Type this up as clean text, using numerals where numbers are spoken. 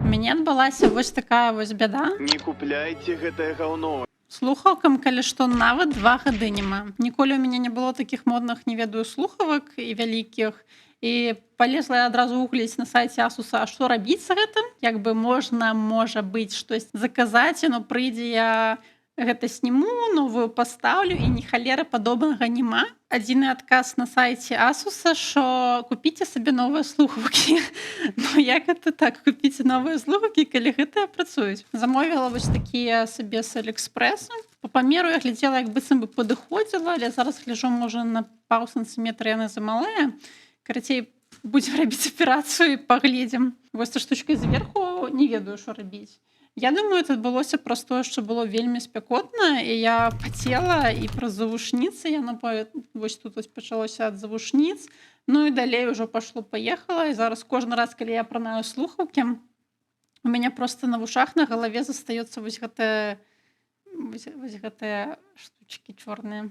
У мяне адбылася вось такая вось бяда. Не купляйте гэтае гаўно. Слухаўкам, калі што, нават 2 гады няма. Ніколі ў мяне не было такіх модных, не ведаю, слухавак і вялікіх. І палезла я адразу гугліць на сайце Asus, а што рабіць з гэтым? Як бы можа быць, штось заказаць, яно прыйдзе, я гэта сніму, новую пастаўлю, і ні халеры падобнага няма. Адзіны адказ на сайце Asus, што купіце сабе новыя слухаўкі. Ну як гэта так, купіце новыя слухаўкі, калі гэтыя працуюць? Замовіла вось такія сабе з Аліэкспрэсу. Па памеру я глядзела, як быццам бы падыходзіла, але зараз гляджу, можа, на паў сантыметра яны замалыя. Карацей, будзем рабіць аперацыю і паглядзім. Вось та штучка зверху не ведаю, што рабіць. Я думаю, это адбылося праз тое, што было вельмі спякотна, і я пацела, і праз завушніцы яно вось тут вось пачалося ад завушніц. Ну і далей ужо пашло-паехала, і зараз кожны раз, калі я апранаю слухаўкі, у мяне проста на вушах, на галаве застаецца вось гэтыя штучкі чорныя.